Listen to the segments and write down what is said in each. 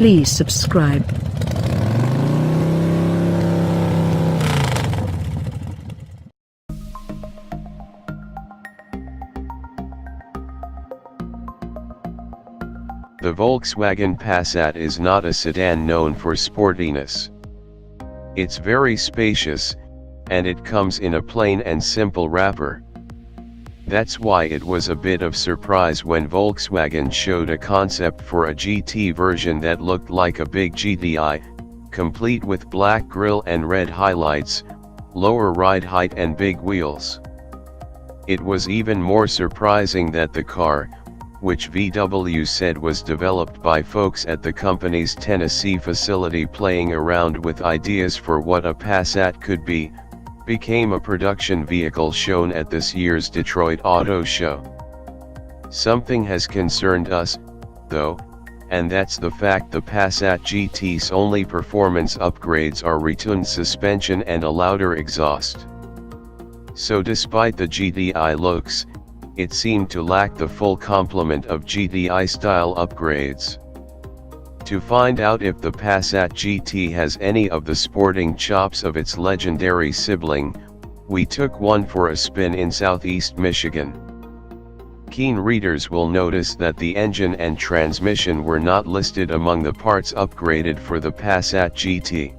Please subscribe. The Volkswagen Passat is not a sedan known for sportiness. It's very spacious, and it comes in a plain and simple wrapper. That's why it was a bit of surprise when Volkswagen showed a concept for a GT version that looked like a big GTI, complete with black grille and red highlights, lower ride height and big wheels. It was even more surprising that the car, which VW said was developed by folks at the company's Tennessee facility playing around with ideas for what a Passat could be, became a production vehicle shown at this year's Detroit Auto Show. Something has concerned us, though, and that's the fact the Passat GT's only performance upgrades are retuned suspension and a louder exhaust. So despite the GTI looks, it seemed to lack the full complement of GTI-style upgrades. To find out if the Passat GT has any of the sporting chops of its legendary sibling, we took one for a spin in southeast Michigan. Keen readers will notice that the engine and transmission were not listed among the parts upgraded for the Passat GT.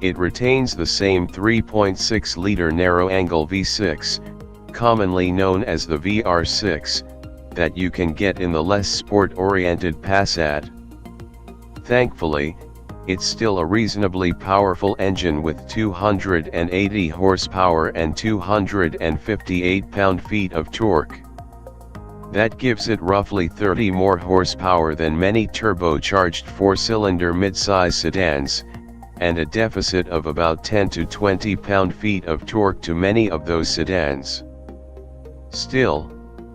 It retains the same 3.6-liter narrow-angle V6, commonly known as the VR6, that you can get in the less sport-oriented Passat. Thankfully, it's still a reasonably powerful engine with 280 horsepower and 258 pound-feet of torque. That gives it roughly 30 more horsepower than many turbocharged four-cylinder mid-size sedans, and a deficit of about 10 to 20 pound-feet of torque to many of those sedans. Still,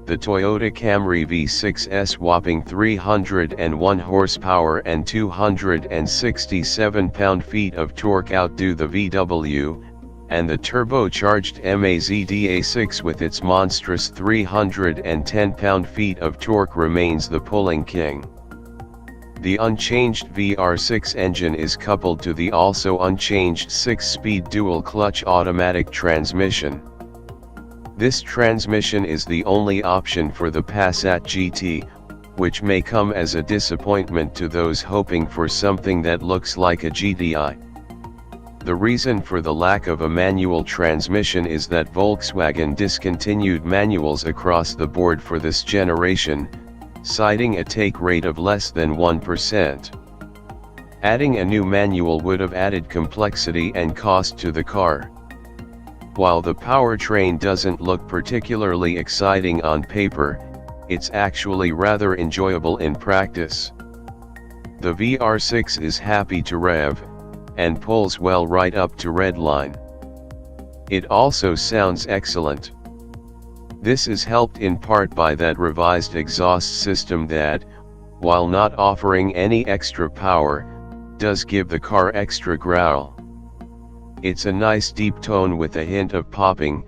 the Toyota Camry V6's whopping 301 horsepower and 267 pound-feet of torque outdo the VW, and the turbocharged Mazda 6 with its monstrous 310 pound-feet of torque remains the pulling king. The unchanged VR6 engine is coupled to the also unchanged 6-speed dual-clutch automatic transmission. This transmission is the only option for the Passat GT, which may come as a disappointment to those hoping for something that looks like a GTI. The reason for the lack of a manual transmission is that Volkswagen discontinued manuals across the board for this generation, citing a take rate of less than 1%. Adding a new manual would have added complexity and cost to the car. While the powertrain doesn't look particularly exciting on paper, it's actually rather enjoyable in practice. The VR6 is happy to rev, and pulls well right up to redline. It also sounds excellent. This is helped in part by that revised exhaust system that, while not offering any extra power, does give the car extra growl. It's a nice deep tone with a hint of popping,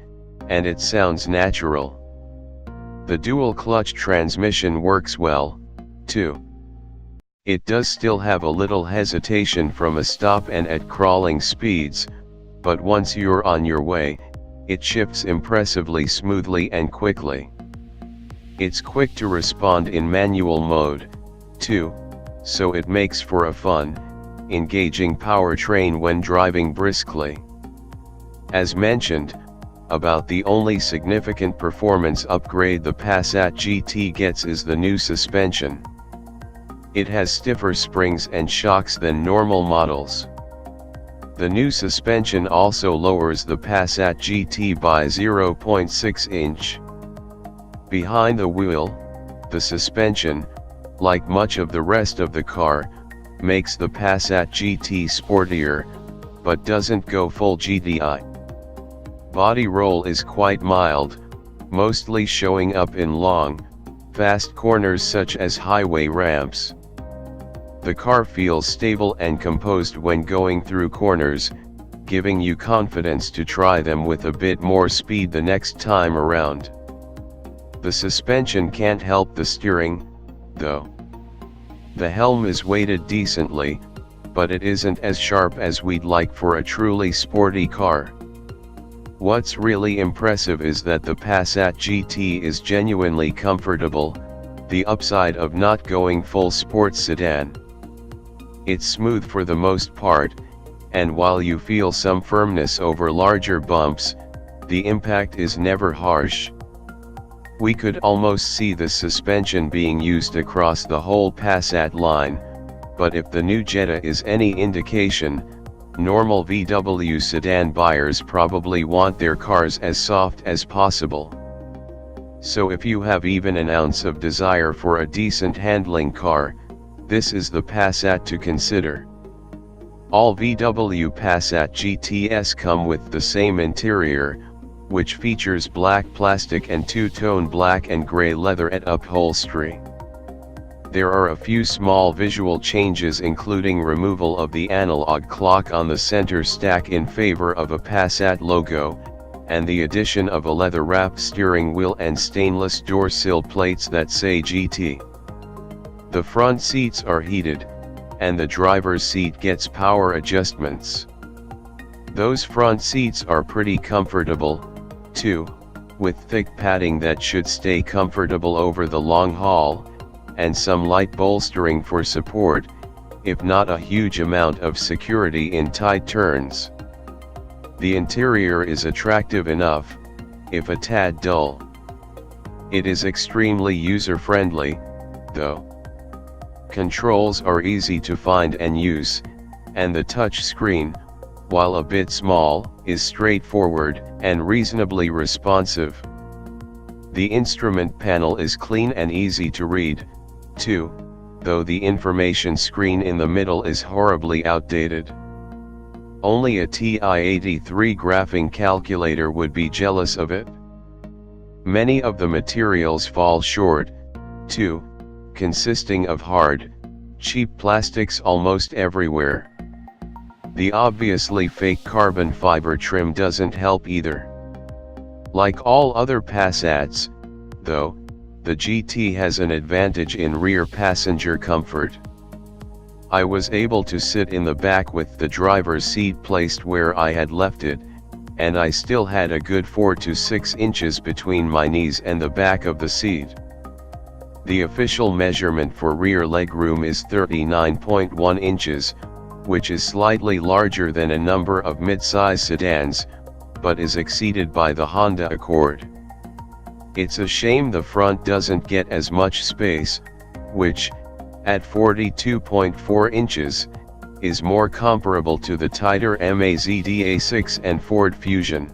and it sounds natural. The dual-clutch transmission works well, too. It does still have a little hesitation from a stop and at crawling speeds, but once you're on your way, it shifts impressively smoothly and quickly. It's quick to respond in manual mode, too, so it makes for a fun, engaging powertrain when driving briskly. As mentioned, about the only significant performance upgrade the Passat GT gets is the new suspension. It has stiffer springs and shocks than normal models. The new suspension also lowers the Passat GT by 0.6 inch. Behind the wheel, the suspension, like much of the rest of the car, makes the Passat GT sportier, but doesn't go full GTI. Body roll is quite mild, mostly showing up in long, fast corners such as highway ramps. The car feels stable and composed when going through corners, giving you confidence to try them with a bit more speed the next time around. The suspension can't help the steering, though. The helm is weighted decently, but it isn't as sharp as we'd like for a truly sporty car. What's really impressive is that the Passat GT is genuinely comfortable, the upside of not going full sports sedan. It's smooth for the most part, and while you feel some firmness over larger bumps, the impact is never harsh. We could almost see the suspension being used across the whole Passat line, but if the new Jetta is any indication, normal VW sedan buyers probably want their cars as soft as possible. So if you have even an ounce of desire for a decent handling car, this is the Passat to consider. All VW Passat GTS come with the same interior, which features black plastic and two-tone black and grey leatherette upholstery. There are a few small visual changes, including removal of the analog clock on the center stack in favor of a Passat logo, and the addition of a leather-wrapped steering wheel and stainless door sill plates that say GT. The front seats are heated, and the driver's seat gets power adjustments. Those front seats are pretty comfortable, too, with thick padding that should stay comfortable over the long haul, and some light bolstering for support, if not a huge amount of security in tight turns. The interior is attractive enough, if a tad dull. It is extremely user-friendly, though. Controls are easy to find and use, and the touch screen, while a bit small, is straightforward and reasonably responsive. The instrument panel is clean and easy to read, too, though the information screen in the middle is horribly outdated. Only a TI-83 graphing calculator would be jealous of it. Many of the materials fall short, too, consisting of hard, cheap plastics almost everywhere. The obviously fake carbon fiber trim doesn't help either. Like all other Passats, though, the GT has an advantage in rear passenger comfort. I was able to sit in the back with the driver's seat placed where I had left it, and I still had a good 4 to 6 inches between my knees and the back of the seat. The official measurement for rear legroom is 39.1 inches, which is slightly larger than a number of mid-size sedans, but is exceeded by the Honda Accord. It's a shame the front doesn't get as much space, which, at 42.4 inches, is more comparable to the tighter Mazda 6 and Ford Fusion.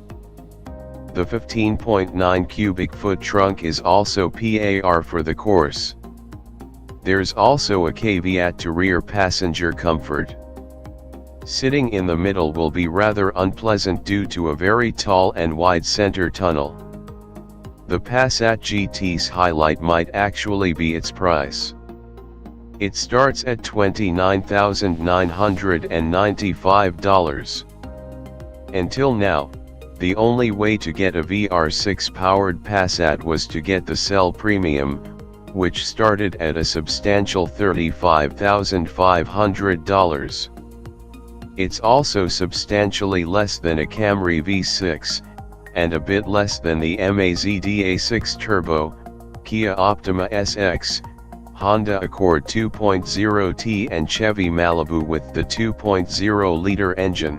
The 15.9 cubic foot trunk is also PAR for the course. There's also a caveat to rear passenger comfort. Sitting in the middle will be rather unpleasant due to a very tall and wide center tunnel. The Passat GT's highlight might actually be its price. It starts at $29,995. Until now, the only way to get a VR6 powered Passat was to get the Cell Premium, which started at a substantial $35,500. It's also substantially less than a Camry V6, and a bit less than the Mazda 6 Turbo, Kia Optima SX, Honda Accord 2.0T and Chevy Malibu with the 2.0-liter engine.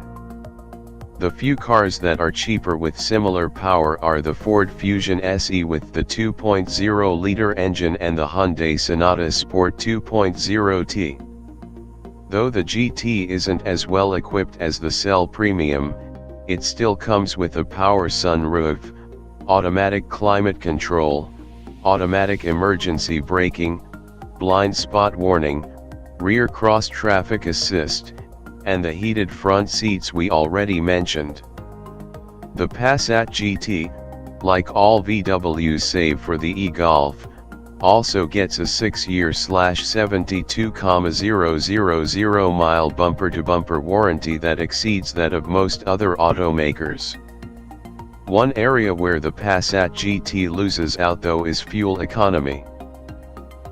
The few cars that are cheaper with similar power are the Ford Fusion SE with the 2.0-liter engine and the Hyundai Sonata Sport 2.0T. Though the GT isn't as well equipped as the Cell Premium, it still comes with a power sunroof, automatic climate control, automatic emergency braking, blind spot warning, rear cross traffic assist, and the heated front seats we already mentioned. The Passat GT, like all VWs save for the e-Golf, also gets a 6-year/72,000 mile bumper-to-bumper warranty that exceeds that of most other automakers. One area where the Passat GT loses out though is fuel economy.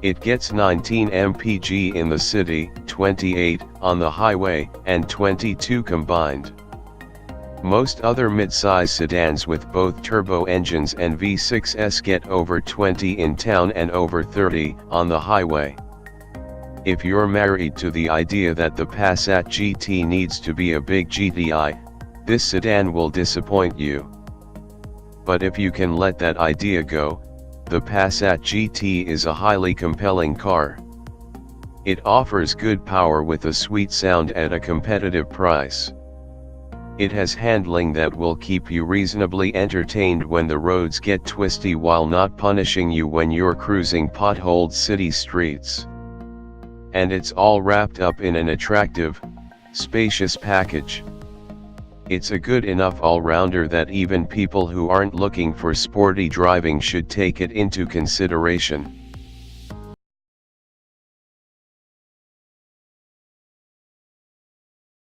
It gets 19 mpg in the city, 28 on the highway, and 22 combined. Most other mid-size sedans with both turbo engines and V6s get over 20 in town and over 30 on the highway. If you're married to the idea that the Passat GT needs to be a big GTI, this sedan will disappoint you. But if you can let that idea go, the Passat GT is a highly compelling car. It offers good power with a sweet sound at a competitive price. It has handling that will keep you reasonably entertained when the roads get twisty while not punishing you when you're cruising potholed city streets. And it's all wrapped up in an attractive, spacious package. It's a good enough all-rounder that even people who aren't looking for sporty driving should take it into consideration.